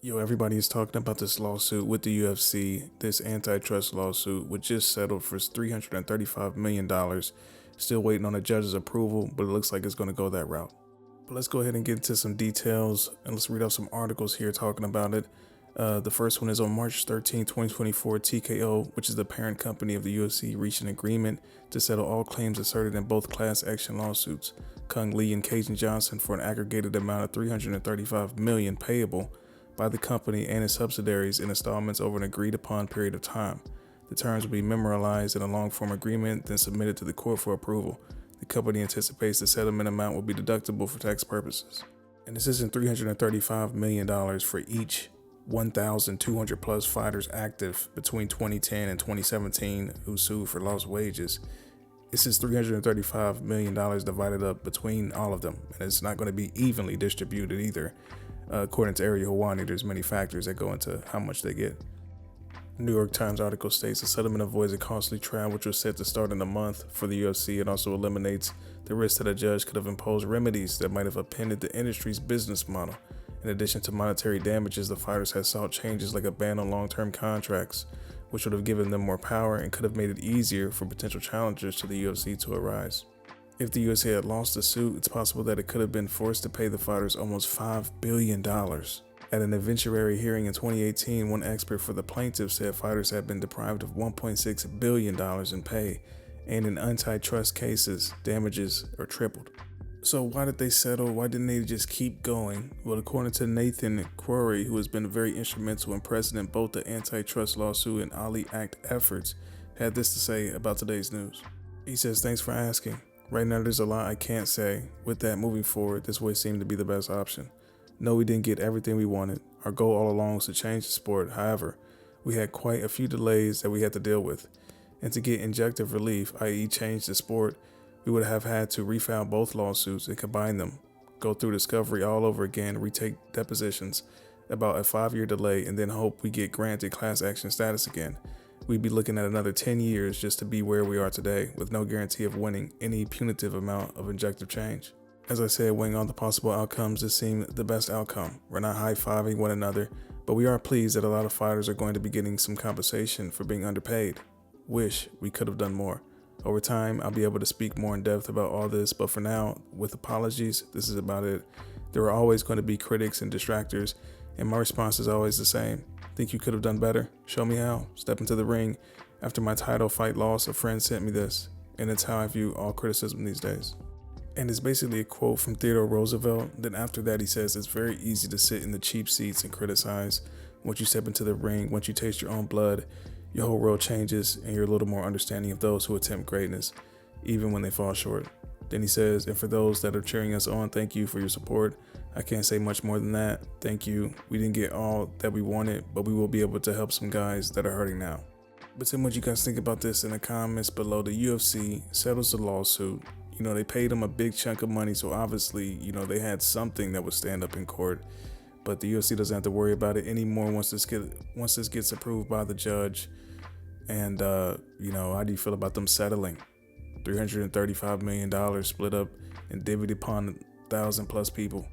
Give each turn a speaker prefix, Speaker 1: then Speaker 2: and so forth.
Speaker 1: Yo, everybody is talking about this lawsuit with the UFC, this antitrust lawsuit, which just settled for $335 million. Still waiting on a judge's approval, but it looks like it's going to go that route. But let's go ahead and get into some details and let's read off some articles here talking about it. The first one is on March 13, 2024, TKO, which is the parent company of the UFC, reached an agreement to settle all claims asserted in both class action lawsuits, Kung Lee and Cajun Johnson, for an aggregated amount of $335 million payable by the company and its subsidiaries in installments over an agreed upon period of time. The terms will be memorialized in a long form agreement, then submitted to the court for approval. The company anticipates the settlement amount will be deductible for tax purposes. And this isn't $335 million for each 1,200 plus fighters active between 2010 and 2017 who sued for lost wages. This is $335 million divided up between all of them, and it's not going to be evenly distributed either. According to Area Hawani, there's many factors that go into how much they get. New York Times article states the settlement avoids a costly trial which was set to start in a month for the UFC and also eliminates the risk that a judge could have imposed remedies that might have upended the industry's business model. In addition to monetary damages, the fighters had sought changes like a ban on long-term contracts, which would have given them more power and could have made it easier for potential challengers to the UFC to arise. If the UFC had lost the suit, it's possible that it could have been forced to pay the fighters almost $5 billion. At an evidentiary hearing in 2018, one expert for the plaintiffs said fighters had been deprived of $1.6 billion in pay, and in antitrust cases, damages are tripled. So why did they settle? Why didn't they just keep going? Well, according to Nathan Quarry, who has been very instrumental in preceding both the antitrust lawsuit and Ali Act efforts, had this to say about today's news. He says, "Thanks for asking. Right now, there's a lot I can't say. With that, moving forward, this way seemed to be the best option. No, we didn't get everything we wanted. Our goal all along was to change the sport. However, we had quite a few delays that we had to deal with. And to get injunctive relief, i.e. change the sport, we would have had to refile both lawsuits and combine them, go through discovery all over again, retake depositions, about a 5-year delay, and then hope we get granted class action status again. We'd be looking at another 10 years just to be where we are today, with no guarantee of winning any punitive amount of injunctive change. As I said, weighing all the possible outcomes, this seemed the best outcome. We're not high-fiving one another, but we are pleased that a lot of fighters are going to be getting some compensation for being underpaid. Wish we could have done more. Over time, I'll be able to speak more in depth about all this, but for now, with apologies, this is about it. There are always going to be critics and distractors, and my response is always the same. Think you could have done better? Show me how. Step into the ring. After my title fight loss, a friend sent me this, and it's how I view all criticism these days." And it's basically a quote from Theodore Roosevelt. Then after that, he says, "It's very easy to sit in the cheap seats and criticize. Once you step into the ring, once you taste your own blood, your whole world changes and you're a little more understanding of those who attempt greatness, even when they fall short." Then he says, "And for those that are cheering us on, thank you for your support. I can't say much more than that. Thank you. We didn't get all that we wanted, but we will be able to help some guys that are hurting now." But tell me what you guys think about this in the comments below. The UFC settles the lawsuit. They paid them a big chunk of money, so obviously, they had something that would stand up in court. But the UFC doesn't have to worry about it anymore once this gets approved by the judge. And how do you feel about them settling? $335 million split up and divvied upon 1,000 plus people.